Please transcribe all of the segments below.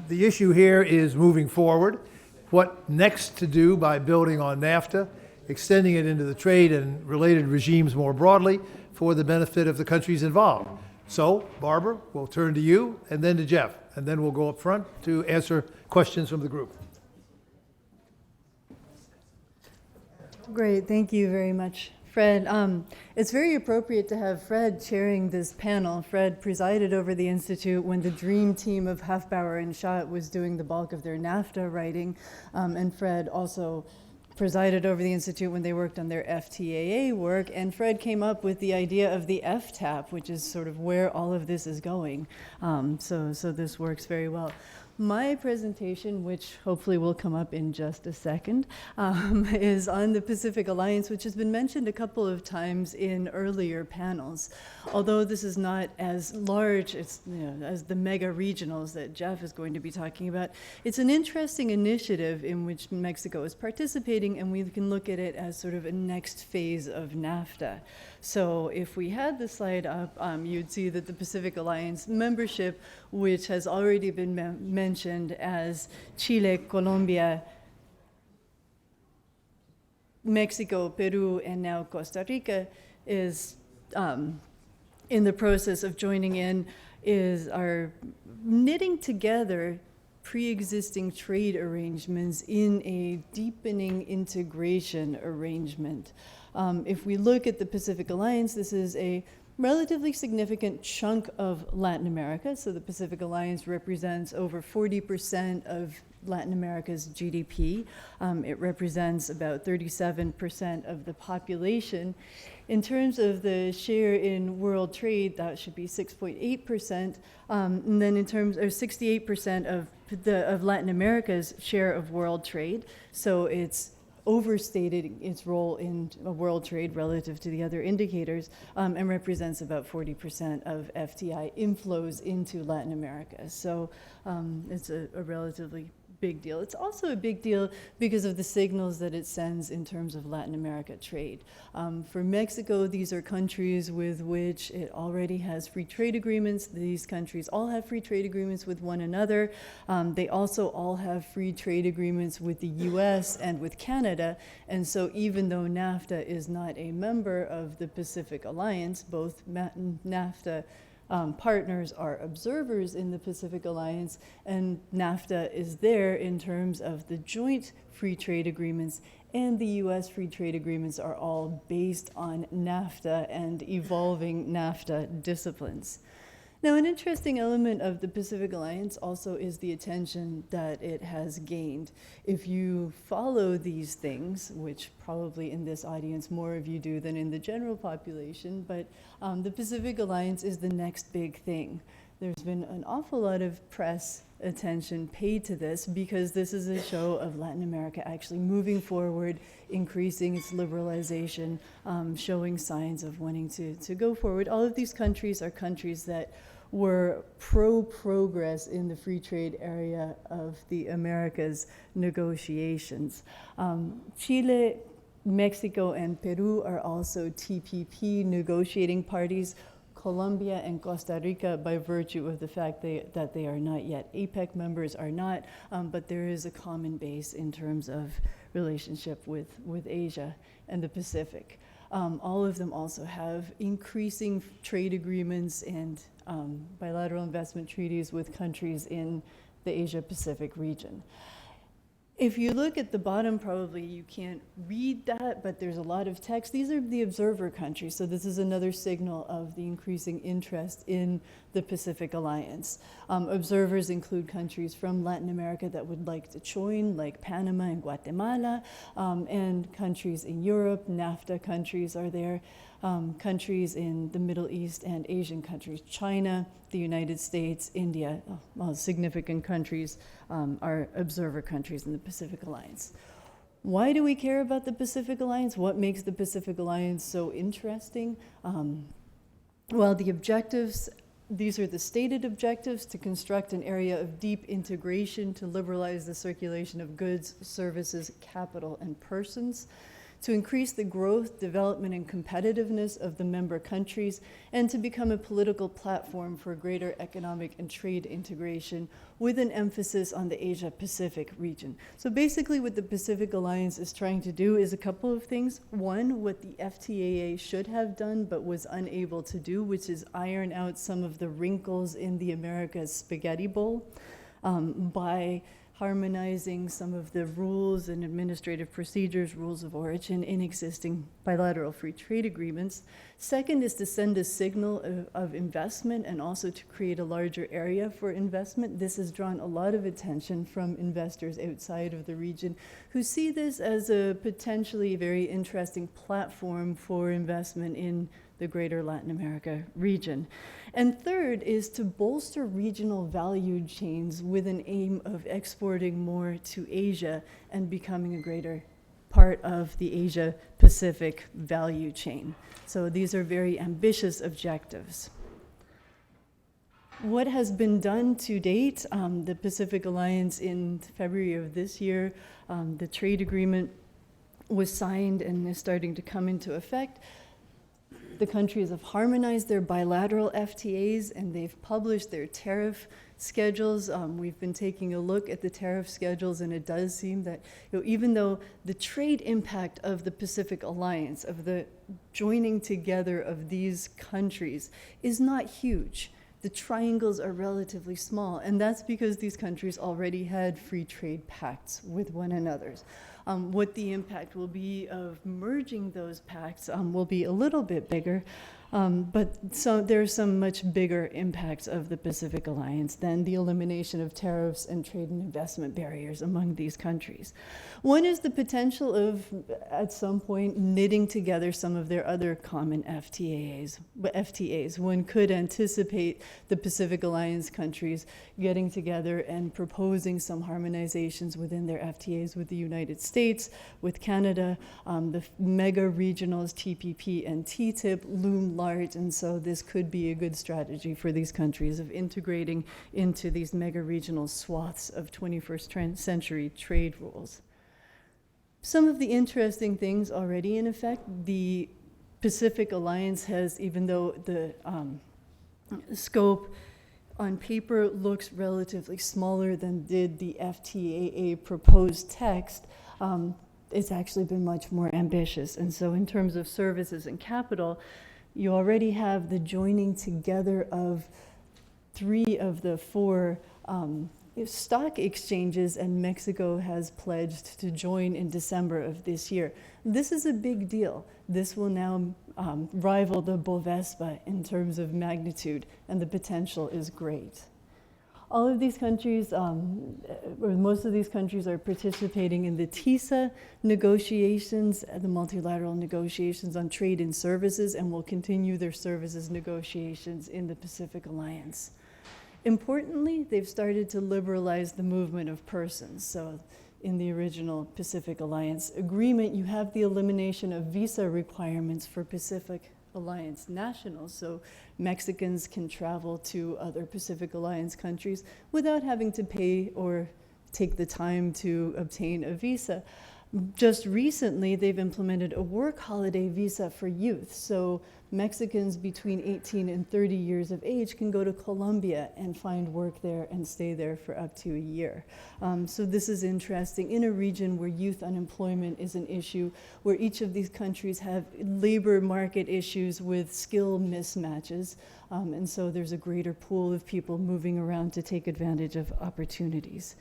The issue here is moving forward. What next to do by building on NAFTA, extending it into the trade and related regimes more broadly for the benefit of the countries involved. So, Barbara, we'll turn to you and then to Jeff, and then we'll go up front to answer questions from the group. Great, thank you very much, Fred. It's very appropriate to have Fred chairing this panel. Fred presided over the Institute when the dream team of Hofbauer and Schott was doing the bulk of their NAFTA writing, and Fred also presided over the Institute when they worked on their FTAA work, and Fred came up with the idea of the FTAP, which is sort of where all of this is going. So this works very well. My presentation, which hopefully will come up in just a second, is on the Pacific Alliance, which has been mentioned a couple of times in earlier panels. Although this is not as large as the mega regionals that Jeff is going to be talking about, it's an interesting initiative in which Mexico is participating, and we can look at it as sort of a next phase of NAFTA. So if we had the slide up, you'd see that the Pacific Alliance membership, which has already been mentioned as Chile, Colombia, Mexico, Peru, and now Costa Rica, is in the process of joining in, are knitting together pre-existing trade arrangements in a deepening integration arrangement. If we look at the Pacific Alliance, this is a relatively significant chunk of Latin America. So the Pacific Alliance represents over 40% of Latin America's GDP. It represents about 37% of the population. In terms of the share in world trade, that should be 6.8%. And then in terms of 68% of Latin America's share of world trade. So it's overstated its role in world trade relative to the other indicators, and represents about 40% of FDI inflows into Latin America. So it's a relatively big deal. It's also a big deal because of the signals that it sends in terms of Latin America trade. For Mexico, these are countries with which it already has free trade agreements. These countries all have free trade agreements with one another. They also all have free trade agreements with the US and with Canada. And so even though NAFTA is not a member of the Pacific Alliance, both NAFTA partners are observers in the Pacific Alliance, and NAFTA is there in terms of the joint free trade agreements, and the US free trade agreements are all based on NAFTA and evolving NAFTA disciplines. Now, an interesting element of the Pacific Alliance also is the attention that it has gained. If you follow these things, which probably in this audience more of you do than in the general population, but the Pacific Alliance is the next big thing. There's been an awful lot of press attention paid to this because this is a show of Latin America actually moving forward, increasing its liberalization, showing signs of wanting to go forward. All of these countries are countries that were pro-progress in the free trade area of the Americas negotiations. Chile, Mexico, and Peru are also TPP negotiating parties. Colombia and Costa Rica, by virtue of the fact that they are not yet APEC members, are not, but there is a common base in terms of relationship with Asia and the Pacific. All of them also have increasing trade agreements and bilateral investment treaties with countries in the Asia-Pacific region. If you look at the bottom, probably you can't read that, but there's a lot of text. These are the observer countries, so this is another signal of the increasing interest in the Pacific Alliance. Observers include countries from Latin America that would like to join, like Panama and Guatemala, and countries in Europe. NAFTA countries are there. Countries in the Middle East and Asian countries, China, the United States, India, all significant countries are observer countries in the Pacific Alliance. Why do we care about the Pacific Alliance? What makes the Pacific Alliance so interesting? Well, the objectives, these are the stated objectives: to construct an area of deep integration, to liberalize the circulation of goods, services, capital, and persons, to increase the growth, development, and competitiveness of the member countries, and to become a political platform for greater economic and trade integration with an emphasis on the Asia-Pacific region. So basically what the Pacific Alliance is trying to do is a couple of things. One, what the FTAA should have done but was unable to do, which is iron out some of the wrinkles in the Americas spaghetti bowl by harmonizing some of the rules and administrative procedures, rules of origin in existing bilateral free trade agreements. Second is to send a signal of investment and also to create a larger area for investment. This has drawn a lot of attention from investors outside of the region who see this as a potentially very interesting platform for investment in the greater Latin America region. And third is to bolster regional value chains with an aim of exporting more to Asia and becoming a greater part of the Asia-Pacific value chain. So these are very ambitious objectives. What has been done to date? The Pacific Alliance in February of this year, the trade agreement was signed and is starting to come into effect. The countries have harmonized their bilateral FTAs and they've published their tariff schedules. We've been taking a look at the tariff schedules, and it does seem that even though the trade impact of the Pacific Alliance, of the joining together of these countries, is not huge. The triangles are relatively small, and that's because these countries already had free trade pacts with one another. What the impact will be of merging those pacts will be a little bit bigger, but so there are some much bigger impacts of the Pacific Alliance than the elimination of tariffs and trade and investment barriers among these countries. One is the potential of, at some point, knitting together some of their other common FTAs. One could anticipate the Pacific Alliance countries getting together and proposing some harmonizations within their FTAs with the United States, with Canada. The mega regionals, TPP and TTIP, loom large, and so this could be a good strategy for these countries of integrating into these mega regional swaths of 21st century trade rules. Some of the interesting things already in effect, the Pacific Alliance has, even though the scope on paper looks relatively smaller than did the FTAA proposed text, it's actually been much more ambitious. And so in terms of services and capital, you already have the joining together of 3 of the 4 stock exchanges, and Mexico has pledged to join in December of this year. This is a big deal. This will now rival the Bovespa in terms of magnitude, and the potential is great. All of these countries, or most of these countries, are participating in the TISA negotiations, the multilateral negotiations on trade and services, and will continue their services negotiations in the Pacific Alliance. Importantly, they've started to liberalize the movement of persons. So in the original Pacific Alliance agreement, you have the elimination of visa requirements for Pacific Alliance nationals. So Mexicans can travel to other Pacific Alliance countries without having to pay or take the time to obtain a visa. Just recently, they've implemented a work holiday visa for youth. So Mexicans between 18 and 30 years of age can go to Colombia and find work there and stay there for up to a year. So this is interesting in a region where youth unemployment is an issue, where each of these countries have labor market issues with skill mismatches. And so there's a greater pool of people moving around to take advantage of opportunities.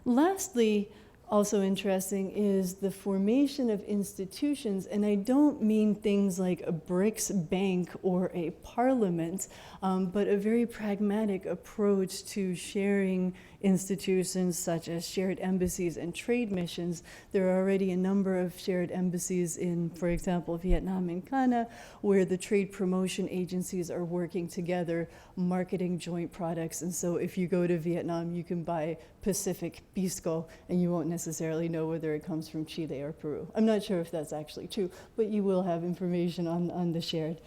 Lastly, also interesting is the formation of institutions, and I don't mean things like a BRICS bank or a parliament, but a very pragmatic approach to sharing institutions such as shared embassies and trade missions. There are already a number of shared embassies in, for example, Vietnam and Ghana, where the trade promotion agencies are working together, marketing joint products. And so if you go to Vietnam, you can buy Pacific Pisco, and you won't necessarily know whether it comes from Chile or Peru. I'm not sure if that's actually true, but you will have information on the shared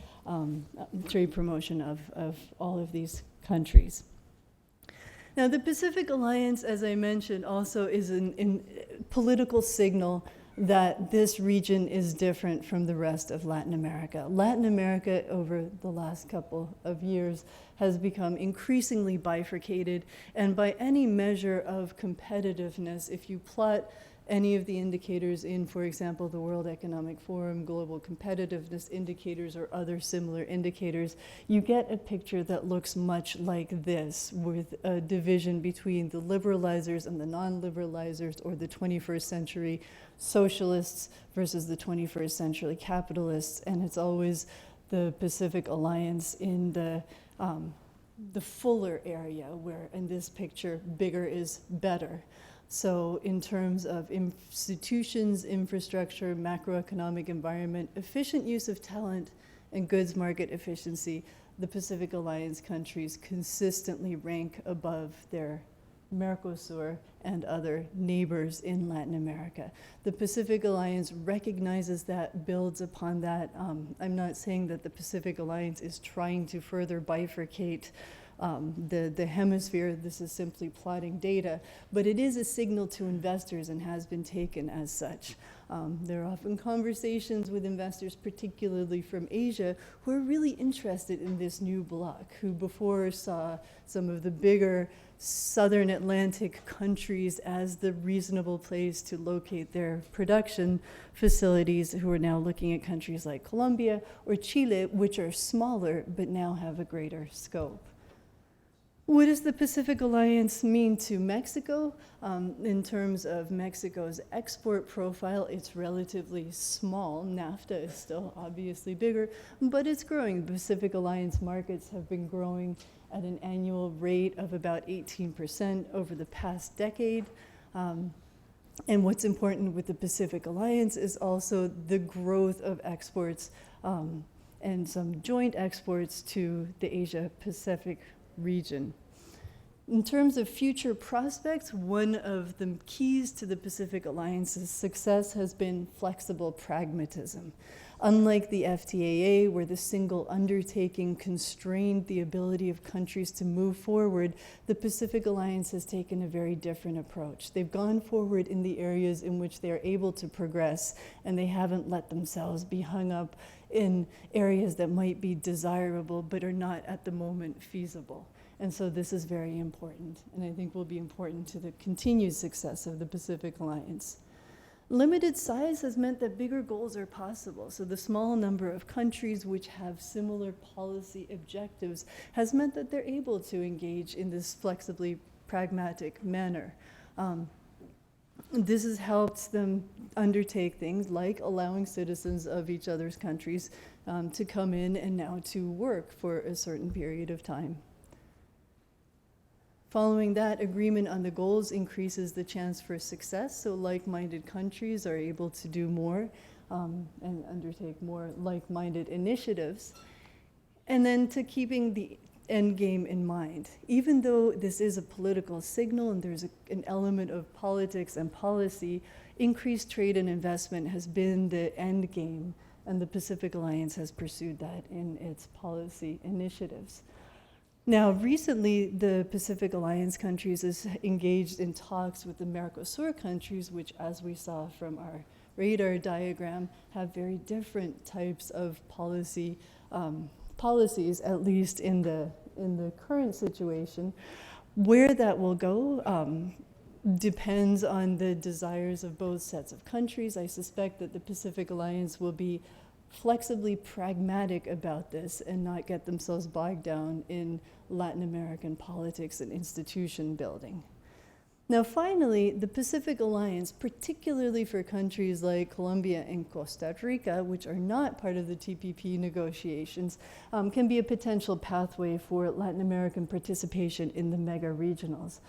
trade promotion of all of these countries. Now, the Pacific Alliance, as I mentioned, also is a political signal that this region is different from the rest of Latin America. Latin America, over the last couple of years, has become increasingly bifurcated, and by any measure of competitiveness, if you plot any of the indicators in, for example, the World Economic Forum, global competitiveness indicators, or other similar indicators, you get a picture that looks much like this, with a division between the liberalizers and the non-liberalizers, or the 21st century socialists versus the 21st century capitalists, and it's always the Pacific Alliance in the fuller area, where in this picture, bigger is better. So in terms of institutions, infrastructure, macroeconomic environment, efficient use of talent, and goods market efficiency, the Pacific Alliance countries consistently rank above their Mercosur and other neighbors in Latin America. The Pacific Alliance recognizes that, builds upon that. I'm not saying that the Pacific Alliance is trying to further bifurcate the hemisphere. This is simply plotting data, but it is a signal to investors and has been taken as such. There are often conversations with investors, particularly from Asia, who are really interested in this new bloc, who before saw some of the bigger Southern Atlantic countries as the reasonable place to locate their production facilities, who are now looking at countries like Colombia or Chile, which are smaller but now have a greater scope. What does the Pacific Alliance mean to Mexico? In terms of Mexico's export profile, it's relatively small. NAFTA is still obviously bigger, but it's growing. The Pacific Alliance markets have been growing at an annual rate of about 18% over the past decade. And what's important with the Pacific Alliance is also the growth of exports and some joint exports to the Asia-Pacific region. In terms of future prospects, one of the keys to the Pacific Alliance's success has been flexible pragmatism. Unlike the FTAA, where the single undertaking constrained the ability of countries to move forward, the Pacific Alliance has taken a very different approach. They've gone forward in the areas in which they are able to progress, and they haven't let themselves be hung up in areas that might be desirable but are not at the moment feasible. And so this is very important, and I think will be important to the continued success of the Pacific Alliance. Limited size has meant that bigger goals are possible. So the small number of countries which have similar policy objectives has meant that they're able to engage in this flexibly pragmatic manner. This has helped them undertake things like allowing citizens of each other's countries to come in and now to work for a certain period of time. Following that, agreement on the goals increases the chance for success, so like-minded countries are able to do more and undertake more like-minded initiatives. And then to keeping the end game in mind. Even though this is a political signal and there's an element of politics and policy, increased trade and investment has been the end game, and the Pacific Alliance has pursued that in its policy initiatives. Now, recently, the Pacific Alliance countries is engaged in talks with the Mercosur countries, which, as we saw from our radar diagram, have very different types of policies, at least in the current situation. Where that will go depends on the desires of both sets of countries. I suspect that the Pacific Alliance will be flexibly pragmatic about this and not get themselves bogged down in Latin American politics and institution building. Now, finally, the Pacific Alliance, particularly for countries like Colombia and Costa Rica, which are not part of the TPP negotiations, can be a potential pathway for Latin American participation in the mega-regionals.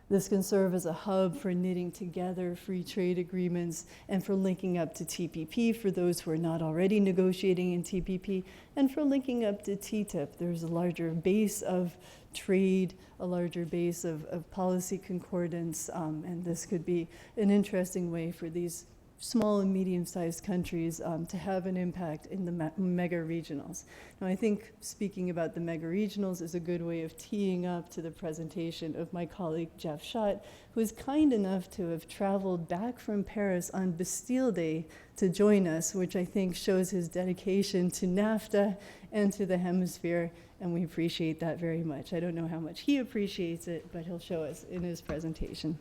This can serve as a hub for knitting together free trade agreements and for linking up to TPP for those who are not already negotiating in TPP, and for linking up to TTIP. There's a larger base of trade, a larger base of policy concordance, and this could be an interesting way for these small and medium-sized countries to have an impact in the mega regionals. Now, I think speaking about the mega regionals is a good way of teeing up to the presentation of my colleague Jeff Schott, who is kind enough to have traveled back from Paris on Bastille Day to join us, which I think shows his dedication to NAFTA and to the hemisphere, and we appreciate that very much. I don't know how much he appreciates it, but he'll show us in his presentation.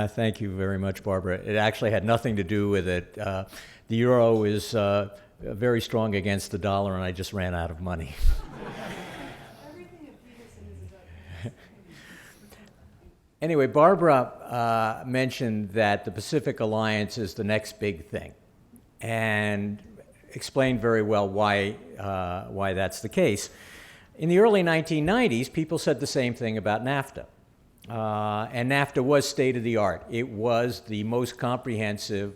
Thank you very much, Barbara. It actually had nothing to do with it. The euro is very strong against the dollar, and I just ran out of money. Everything at Peterson is about Anyway, Barbara mentioned that the Pacific Alliance is the next big thing, and explained very well why that's the case. In the early 1990s, people said the same thing about NAFTA. And NAFTA was state-of-the-art. It was the most comprehensive,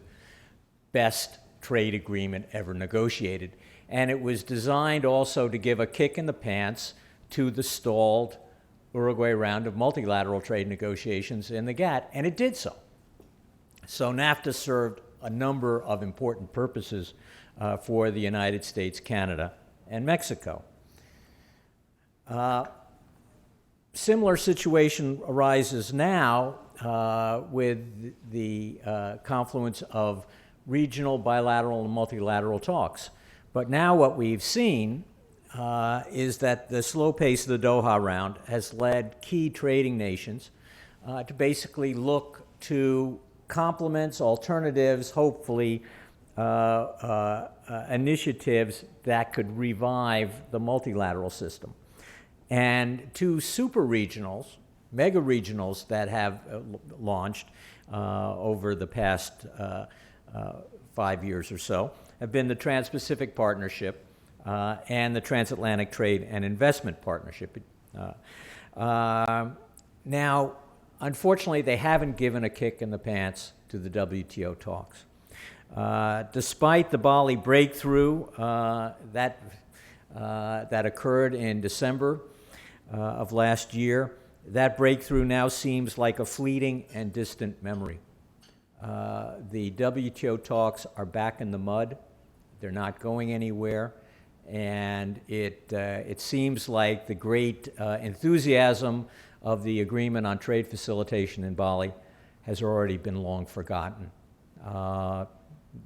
best trade agreement ever negotiated. And it was designed also to give a kick in the pants to the stalled Uruguay round of multilateral trade negotiations in the GATT, and it did so. So NAFTA served a number of important purposes for the United States, Canada, and Mexico. Similar situation arises now with the confluence of regional, bilateral, and multilateral talks. But now what we've seen is that the slow pace of the Doha round has led key trading nations to basically look to complements, alternatives, hopefully initiatives that could revive the multilateral system. And two super regionals, mega regionals that have launched over the past 5 years or so have been the Trans-Pacific Partnership and the Transatlantic Trade and Investment Partnership. Now, unfortunately, they haven't given a kick in the pants to the WTO talks. Despite the Bali breakthrough that occurred in December of last year, that breakthrough now seems like a fleeting and distant memory. The WTO talks are back in the mud. They're not going anywhere. And it seems like the great enthusiasm of the agreement on trade facilitation in Bali has already been long forgotten.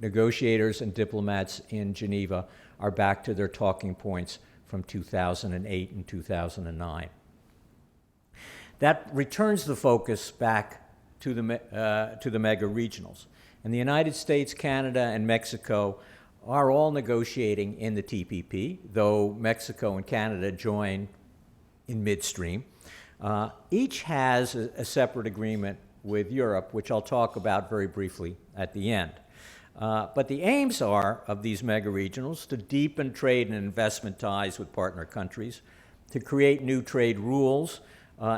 Negotiators and diplomats in Geneva are back to their talking points from 2008 and 2009. That returns the focus back to the mega regionals. And the United States, Canada, and Mexico are all negotiating in the TPP, though Mexico and Canada join in midstream. Each has a separate agreement with Europe, which I'll talk about very briefly at the end. But the aims are, of these mega regionals, to deepen trade and investment ties with partner countries, to create new trade rules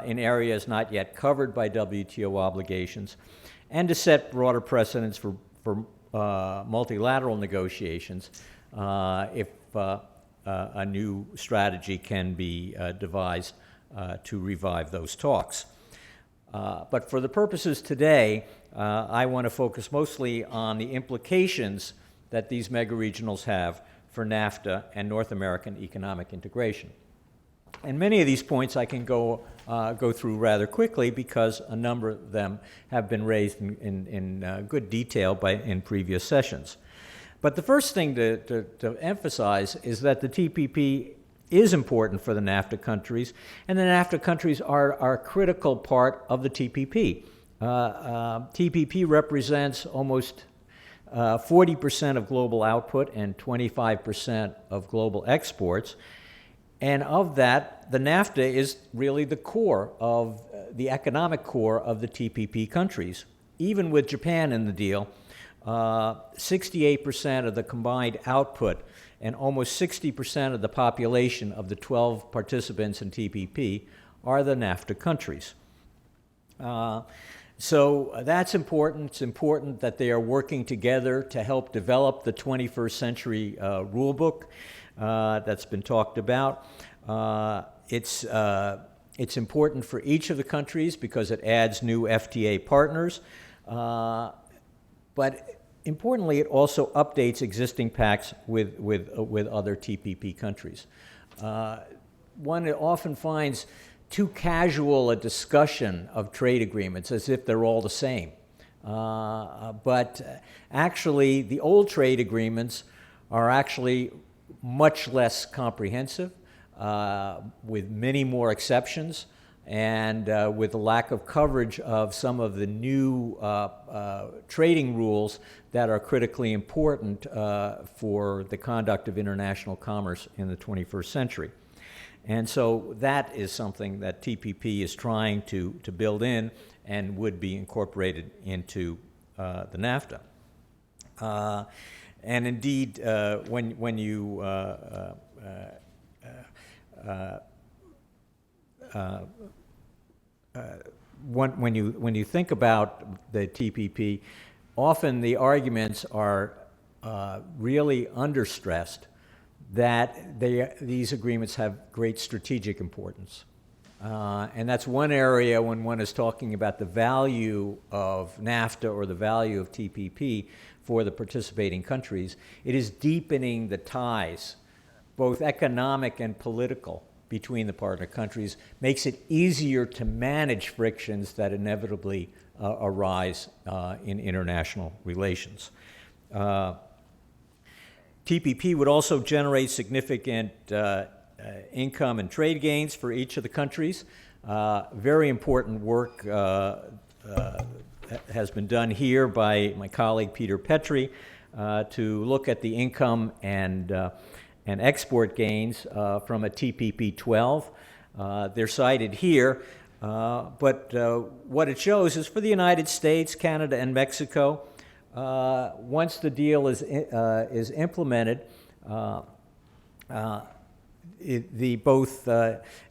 in areas not yet covered by WTO obligations, and to set broader precedents for multilateral negotiations if a new strategy can be devised to revive those talks. But for the purposes today, I want to focus mostly on the implications that these mega-regionals have for NAFTA and North American economic integration. And many of these points I can go through rather quickly because a number of them have been raised in good detail in previous sessions. But the first thing to emphasize is that the TPP is important for the NAFTA countries, and the NAFTA countries are a critical part of the TPP. TPP represents almost 40% of global output and 25% of global exports. And of that, the NAFTA is really the core of the economic core of the TPP countries. Even with Japan in the deal, 68% of the combined output and almost 60% of the population of the 12 participants in TPP are the NAFTA countries. So that's important. It's important that they are working together to help develop the 21st century rule book. that's been talked about. It's important for each of the countries because it adds new FTA partners, but importantly, it also updates existing pacts with other TPP countries. One often finds too casual a discussion of trade agreements as if they're all the same. But actually, the old trade agreements are actually much less comprehensive, with many more exceptions, and with the lack of coverage of some of the new trading rules that are critically important for the conduct of international commerce in the 21st century. And so that is something that TPP is trying to build in and would be incorporated into the NAFTA. And indeed, when you when you think about the TPP, often the arguments are really understressed that these agreements have great strategic importance. And that's one area when one is talking about the value of NAFTA or the value of TPP for the participating countries. It is deepening the ties, both economic and political, between the partner countries, makes it easier to manage frictions that inevitably arise in international relations. TPP would also generate significant income and trade gains for each of the countries. Very important work has been done here by my colleague Peter Petrie to look at the income and export gains from a TPP 12. They're cited here, but what it shows is for the United States, Canada, and Mexico, once the deal is implemented, both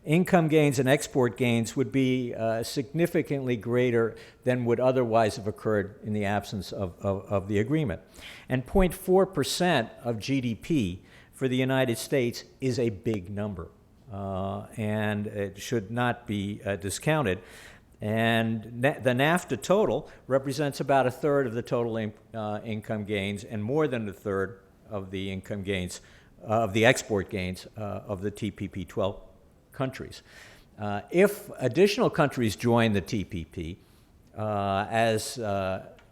income gains and export gains would be significantly greater than would otherwise have occurred in the absence of the agreement. And 0.4% of GDP for the United States is a big number, and it should not be discounted. And the NAFTA total represents about a third of the total income gains and more than a third of the income gains, of the export gains of the TPP 12 countries. If additional countries join the TPP, as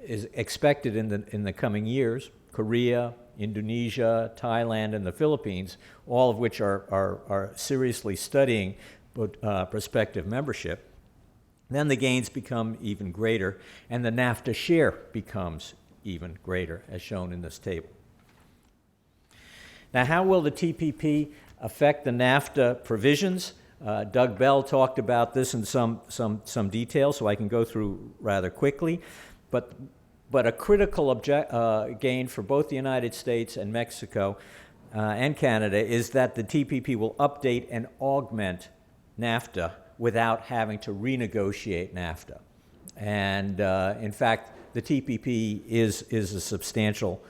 is expected in the coming years, Korea, Indonesia, Thailand, and the Philippines, all of which are seriously studying prospective membership, then the gains become even greater, and the NAFTA share becomes even greater, as shown in this table. Now, how will the TPP affect the NAFTA provisions? Doug Bell talked about this in some detail, so I can go through rather quickly. But a critical gain for both the United States and Mexico and Canada is that the TPP will update and augment NAFTA without having to renegotiate NAFTA. And in fact, the TPP is a substantial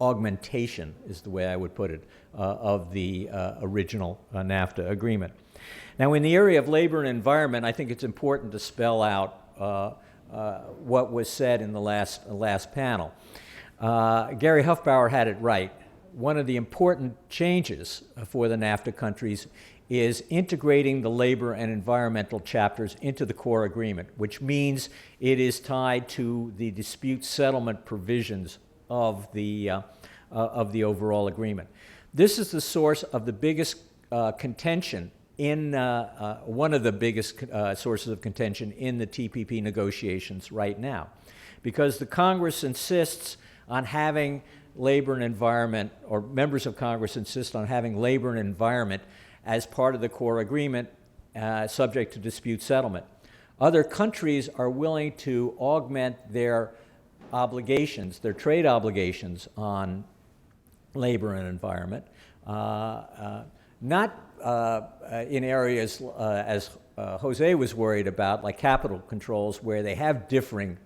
augmentation, is the way I would put it, of the original NAFTA agreement. Now, in the area of labor and environment, I think it's important to spell out what was said in the last panel. Gary Huffbauer had it right. One of the important changes for the NAFTA countries is integrating the labor and environmental chapters into the core agreement, which means it is tied to the dispute settlement provisions of the overall agreement. This is the source of the biggest contention in one of the biggest sources of contention in the TPP negotiations right now, because the Congress insists on having labor and environment, or members of Congress insist on having labor and environment as part of the core agreement, subject to dispute settlement. Other countries are willing to augment their obligations, their trade obligations on labor and environment, not in areas as Jose was worried about, like capital controls, where they have differing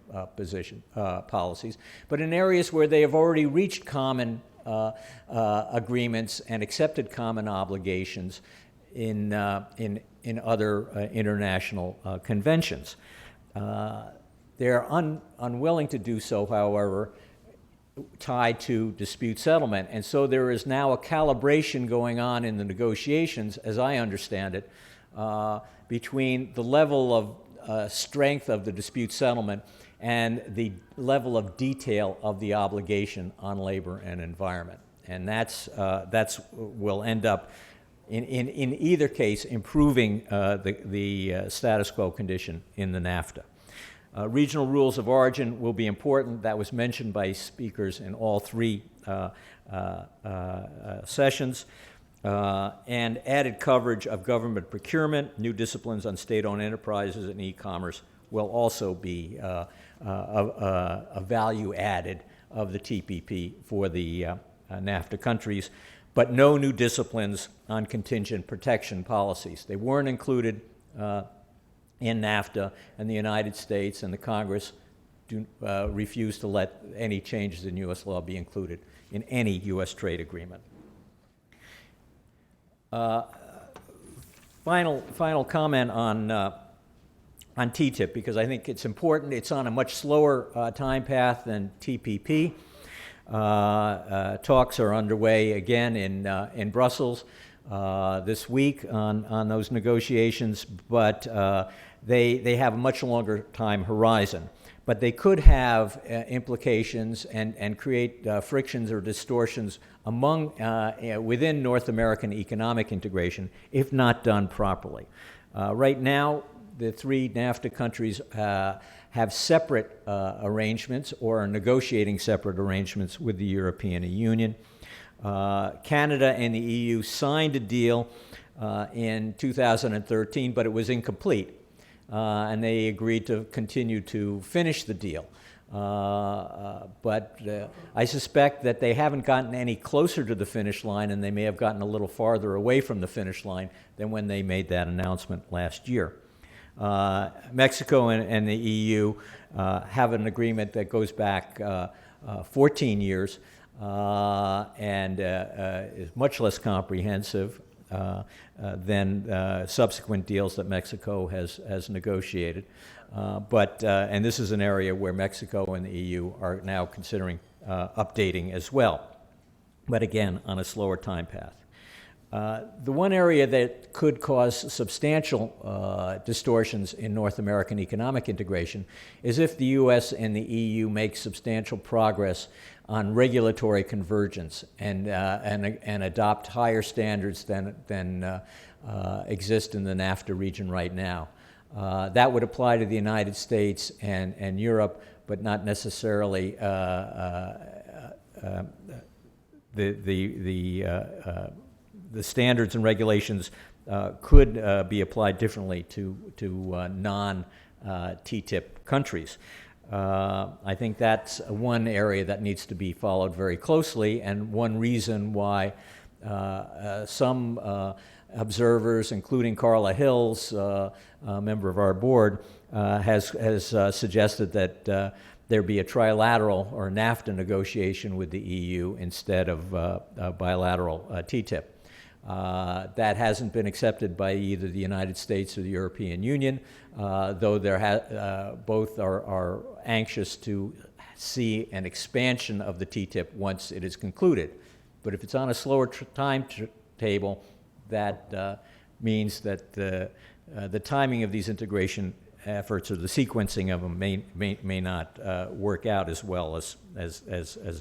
policies, but in areas where they have already reached common agreements and accepted common obligations in other international conventions. They're unwilling to do so, however, tied to dispute settlement. And so there is now a calibration going on in the negotiations, as I understand it, between the level of strength of the dispute settlement and the level of detail of the obligation on labor and environment. And that's will end up, in either case, improving the status quo condition in the NAFTA. Regional rules of origin will be important. That was mentioned by speakers in all three sessions. And added coverage of government procurement, new disciplines on state-owned enterprises and e-commerce will also be a value added of the TPP for the NAFTA countries, but no new disciplines on contingent protection policies. They weren't included in NAFTA, and the United States and the Congress refuse to let any changes in U.S. law be included in any U.S. trade agreement. Final comment on TTIP, because I think it's important. It's on a much slower time path than TPP. Talks are underway again in Brussels this week on those negotiations, but they have a much longer time horizon. But they could have implications and create frictions or distortions among within North American economic integration if not done properly. Right now, the three NAFTA countries have separate arrangements or are negotiating separate arrangements with the European Union. Canada and the EU signed a deal in 2013, but it was incomplete. And they agreed to continue to finish the deal. But I suspect that they haven't gotten any closer to the finish line, and they may have gotten a little farther away from the finish line than when they made that announcement last year. Mexico and the EU have an agreement that goes back 14 years and is much less comprehensive than subsequent deals that Mexico has negotiated. And this is an area where Mexico and the EU are now considering updating as well, but again, on a slower time path. The one area that could cause substantial distortions in North American economic integration is if the U.S. and the EU make substantial progress on regulatory convergence and adopt higher standards than exist in the NAFTA region right now. That would apply to the United States and Europe, but not necessarily the standards and regulations could be applied differently to non-TTIP countries. I think that's one area that needs to be followed very closely, and one reason why some observers, including Carla Hills, a member of our board, has suggested that there be a trilateral or NAFTA negotiation with the EU instead of bilateral TTIP. That hasn't been accepted by either the United States or the European Union, though both are anxious to see an expansion of the TTIP once it is concluded. But if it's on a slower timetable, that means that the timing of these integration efforts or the sequencing of them may not work out as well as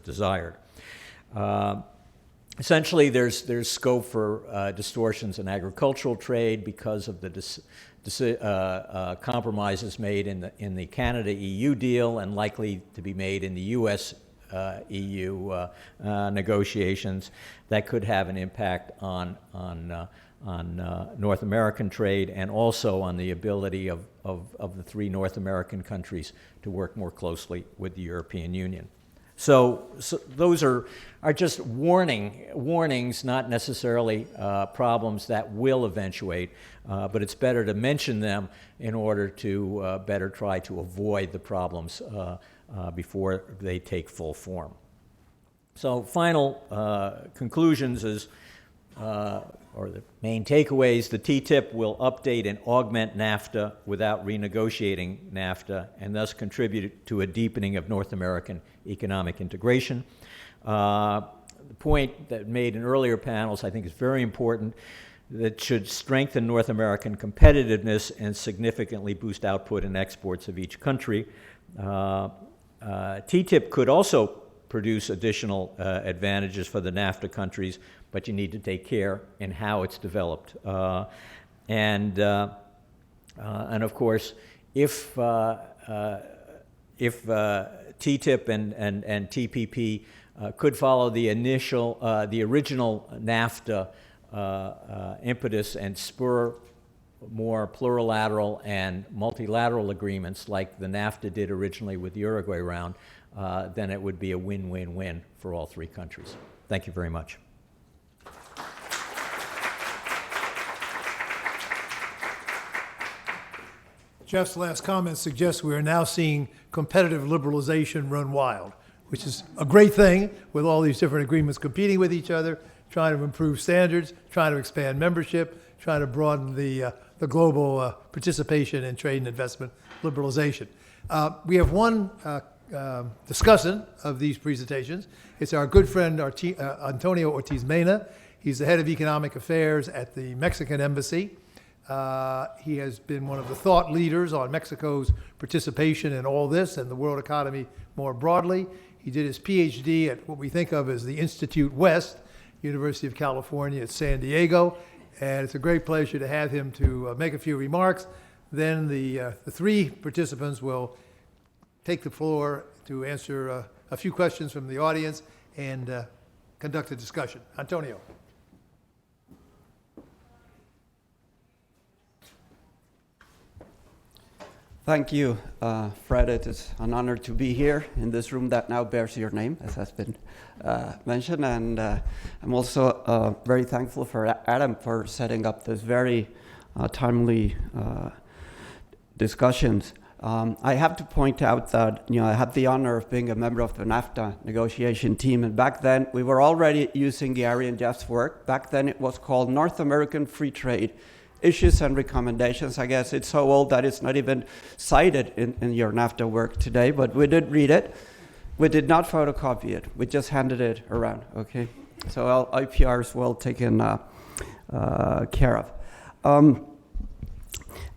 desired. Essentially, there's scope for distortions in agricultural trade because of the compromises made in the Canada-EU deal and likely to be made in the U.S.-EU negotiations that could have an impact on North American trade and also on the ability of the three North American countries to work more closely with the European Union. So those are just warnings, not necessarily problems that will eventuate, but it's better to mention them in order to better try to avoid the problems before they take full form. So final conclusions is, or the main takeaways, the TTIP will update and augment NAFTA without renegotiating NAFTA, and thus contribute to a deepening of North American economic integration. The point that made in earlier panels I think is very important, that should strengthen North American competitiveness and significantly boost output and exports of each country. TTIP could also produce additional advantages for the NAFTA countries, but you need to take care in how it's developed. And of course, if TTIP and TPP could follow the original NAFTA impetus and spur more plurilateral and multilateral agreements like the NAFTA did originally with the Uruguay round, then it would be a win-win-win for all three countries. Thank you very much. Jeff's last comment suggests we are now seeing competitive liberalization run wild, which is a great thing with all these different agreements competing with each other, trying to improve standards, trying to expand membership, trying to broaden the global participation in trade and investment liberalization. We have one discussant of these presentations. It's our good friend Antonio Ortiz Mena. He's the head of economic affairs at the Mexican embassy. He has been one of the thought leaders on Mexico's participation in all this and the world economy more broadly. He did his PhD at what we think of as the Institute West, University of California at San Diego, and it's a great pleasure to have him to make a few remarks. Then the three participants will take the floor to answer a few questions from the audience and conduct a discussion. Antonio. Thank you, Fred. It is an honor to be here in this room that now bears your name, as has been mentioned. And I'm also very thankful for Adam for setting up this very timely discussions. I have to point out that I had the honor of being a member of the Nafta negotiation team, and back then we were already using Gary and Jeff's work. Back then it was called North American Free Trade Issues and Recommendations. I guess it's so old that it's not even cited in your NAFTA work today, but we did read it. We did not photocopy it. We just handed it around, okay? So our IPR is well taken care of.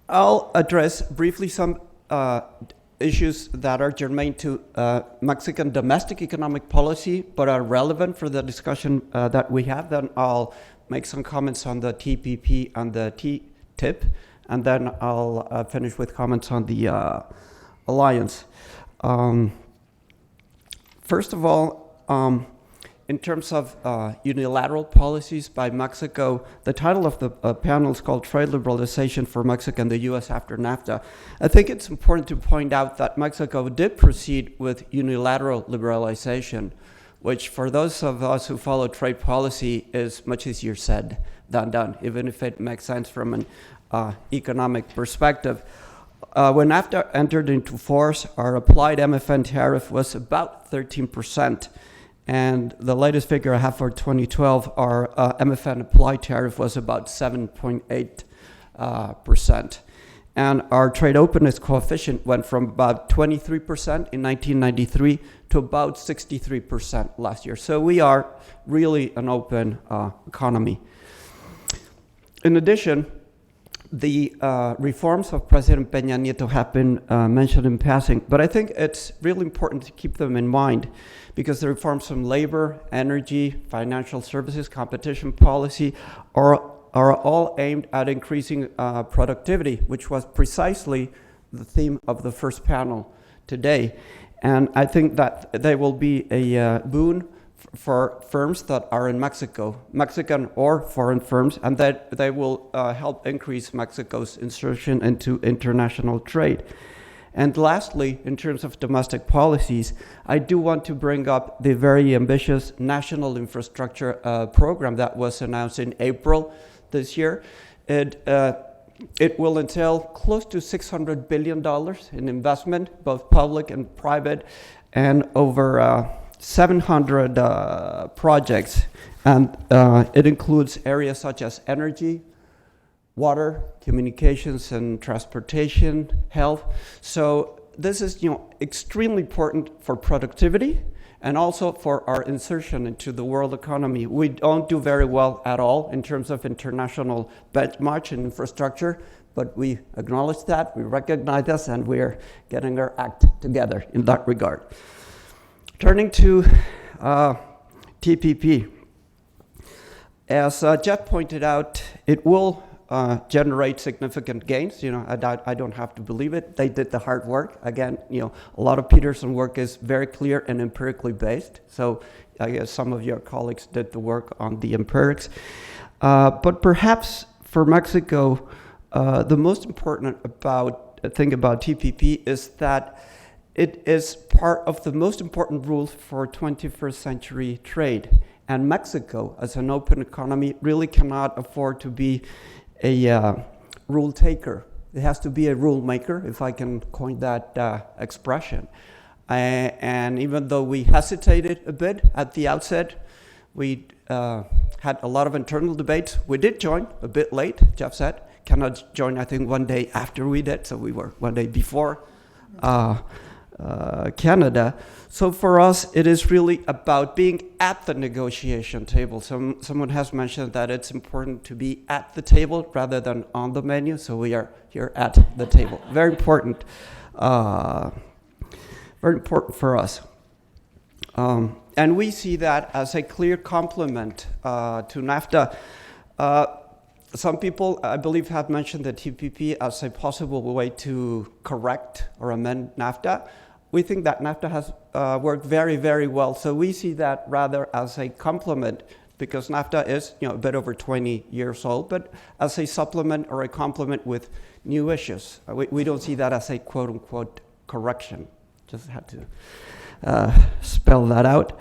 I'll address briefly some issues that are germane to Mexican domestic economic policy, but are relevant for the discussion that we have. Then I'll make some comments on the TPP and the TTIP, and then I'll finish with comments on the alliance. First of all, in terms of unilateral policies by Mexico, the title of the panel is called Trade Liberalization for Mexico and the U.S. after NAFTA. I think it's important to point out that Mexico did proceed with unilateral liberalization, which for those of us who follow trade policy is much easier said than done, even if it makes sense from an economic perspective. When NAFTA entered into force, our applied MFN tariff was about 13%. And the latest figure I have for 2012, our MFN applied tariff was about 7.8%. And our trade openness coefficient went from about 23% in 1993 to about 63% last year. So we are really an open economy. In addition, the reforms of President Peña Nieto have been mentioned in passing, but I think it's really important to keep them in mind because the reforms from labor, energy, financial services, competition policy are all aimed at increasing productivity, which was precisely the theme of the first panel today. And I think that they will be a boon for firms that are in Mexico, Mexican or foreign firms, and that they will help increase Mexico's insertion into international trade. And lastly, in terms of domestic policies, I do want to bring up the very ambitious National Infrastructure Program that was announced in April this year. It will entail close to $600 billion in investment, both public and private, and over 700 projects, and it includes areas such as energy, water, communications and transportation, health. So this is, extremely important for productivity and also for our insertion into the world economy. We don't do very well at all in terms of international benchmark and infrastructure, but we acknowledge that, we recognize this, and we're getting our act together in that regard. Turning to TPP. As Jeff pointed out, it will generate significant gains. I don't have to believe it. They did the hard work. Again, a lot of Peterson work is very clear and empirically based. So I guess some of your colleagues did the work on the empirics. But perhaps for Mexico, the most important thing about TPP is that it is part of the most important rules for 21st century trade. And Mexico, as an open economy, really cannot afford to be a rule taker. It has to be a rule maker, if I can coin that expression. And even though we hesitated a bit at the outset, we had a lot of internal debates. We did join a bit late, Jeff said. Cannot join, I think, one day after we did, so we were one day before Canada. So for us, it is really about being at the negotiation table. Someone has mentioned that it's important to be at the table rather than on the menu, so we are here at the table. Very important for us. And we see that as a clear complement to NAFTA. Some people, I believe, have mentioned the TPP as a possible way to correct or amend NAFTA. We think that NAFTA has worked very, very well. So we see that rather as a complement, because NAFTA is a bit over 20 years old, but as a supplement or a complement with new issues. We don't see that as a quote-unquote correction. Just had to spell that out.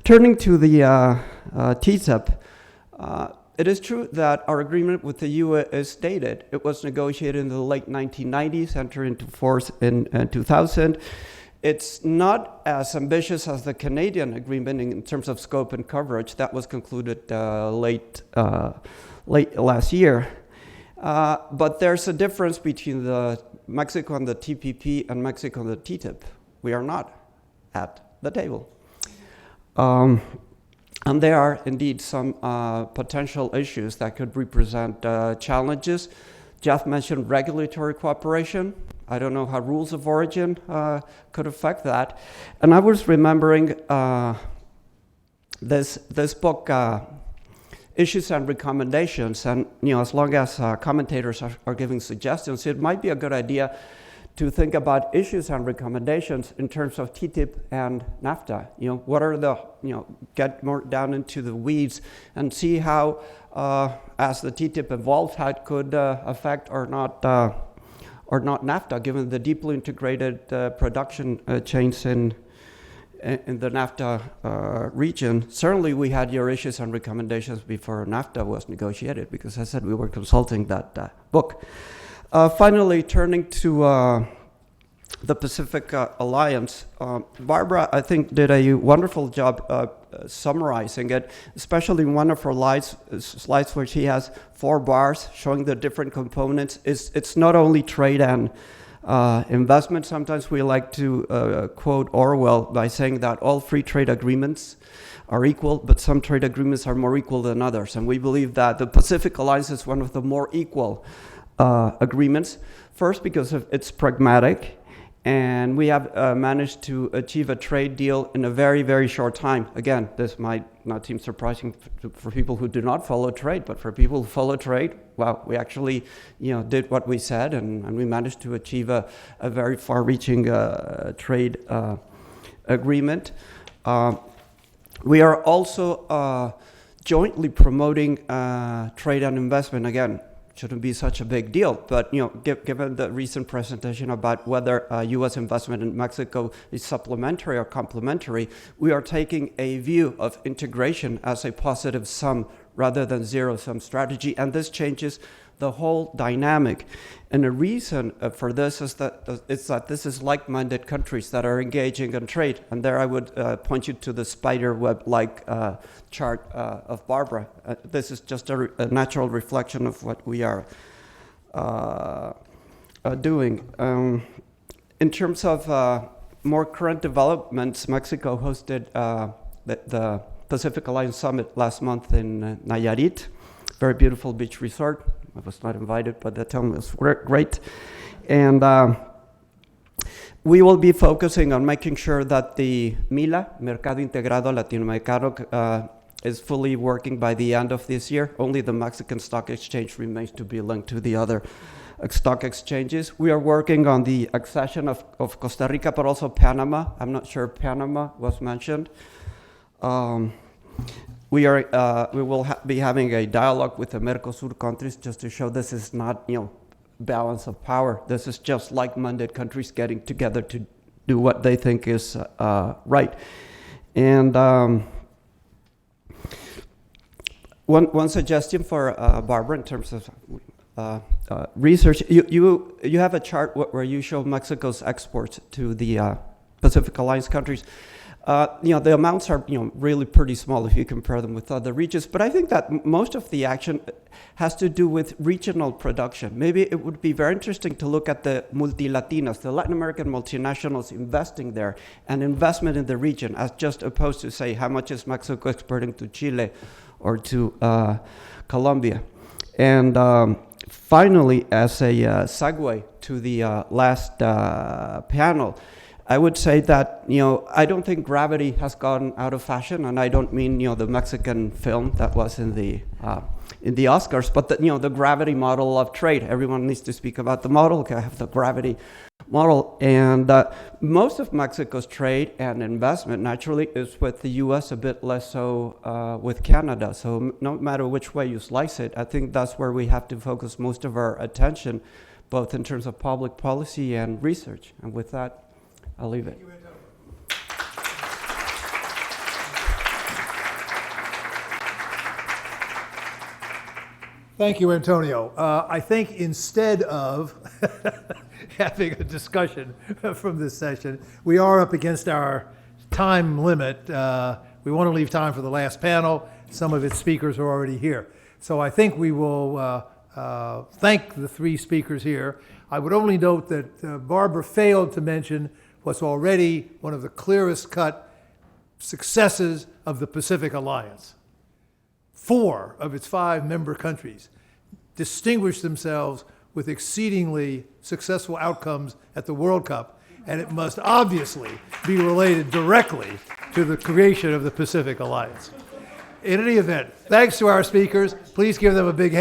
Turning to the TTIP, it is true that our agreement with the U.S. is dated. It was negotiated in the late 1990s, entered into force in 2000. It's not as ambitious as the Canadian agreement in terms of scope and coverage. That was concluded late last year. But there's a difference between the Mexico and the TPP and Mexico and the TTIP. We are not at the table. And there are indeed some potential issues that could represent challenges. Jeff mentioned regulatory cooperation. I don't know how rules of origin could affect that. And I was remembering this book, Issues and Recommendations. And as long as commentators are giving suggestions, it might be a good idea to think about issues and recommendations in terms of TTIP and NAFTA. What are the, get more down into the weeds and see how, as the TTIP evolves, how it could affect or not NAFTA, given the deeply integrated production chains in the NAFTA region. Certainly we had your issues and recommendations before NAFTA was negotiated, because I said we were consulting that book. Finally, turning to the Pacific Alliance, Barbara, I think, did a wonderful job summarizing it, especially in one of her slides where she has 4 bars showing the different components. It's not only trade and investment. Sometimes we like to quote Orwell by saying that all free trade agreements are equal, but some trade agreements are more equal than others. And we believe that the Pacific Alliance is one of the more equal agreements. First, because of it's pragmatic, and we have managed to achieve a trade deal in a very, very short time. Again, this might not seem surprising for people who do not follow trade, but for people who follow trade, well, we actually did what we said, and we managed to achieve a very far-reaching trade agreement. We are also jointly promoting trade and investment. Again, shouldn't be such a big deal, but given the recent presentation about whether U.S. investment in Mexico is supplementary or complementary, we are taking a view of integration as a positive sum rather than zero-sum strategy, and this changes the whole dynamic. And the reason for this is that this is like-minded countries that are engaging in trade. And there I would point you to the spider web-like chart of Barbara. This is just a natural reflection of what we are doing. In terms of more current developments, Mexico hosted the Pacific Alliance Summit last month in Nayarit, very beautiful beach resort. I was not invited, but the time was great. And we will be focusing on making sure that the MILA, Mercado Integrado Latinoamericano, is fully working by the end of this year. Only the Mexican Stock Exchange remains to be linked to the other stock exchanges. We are working on the accession of Costa Rica, but also Panama. I'm not sure Panama was mentioned. We will be having a dialogue with the Mercosur countries just to show this is not, balance of power. This is just like-minded countries getting together to do what they think is right. And one suggestion for Barbara in terms of research, you have a chart where you show Mexico's exports to the Pacific Alliance countries. The amounts are, really pretty small if you compare them with other regions. But I think that most of the action has to do with regional production. Maybe it would be very interesting to look at the multilatinas, the Latin American multinationals investing there, and investment in the region, as just opposed to say how much is Mexico exporting to Chile or to Colombia. And finally, as a segue to the last panel, I would say that, I don't think gravity has gone out of fashion, and I don't mean, the Mexican film that was in the Oscars, but the gravity model of trade. Everyone needs to speak about the model. Okay, I have the gravity model, and most of Mexico's trade and investment naturally is with the U.S., a bit less so with Canada. So no matter which way you slice it, I think that's where we have to focus most of our attention, both in terms of public policy and research. And with that, I'll leave it. Thank you, Antonio. I think instead of having a discussion from this session, we are up against our time limit. We want to leave time for the last panel. Some of its speakers are already here. So I think we will thank the three speakers here. I would only note that Barbara failed to mention what's already one of the clearest cut successes of the Pacific Alliance. 4 of its 5 member countries distinguished themselves with exceedingly successful outcomes at the World Cup, and it must obviously be related directly to the creation of the Pacific Alliance. In any event, thanks to our speakers. Please give them a big hand.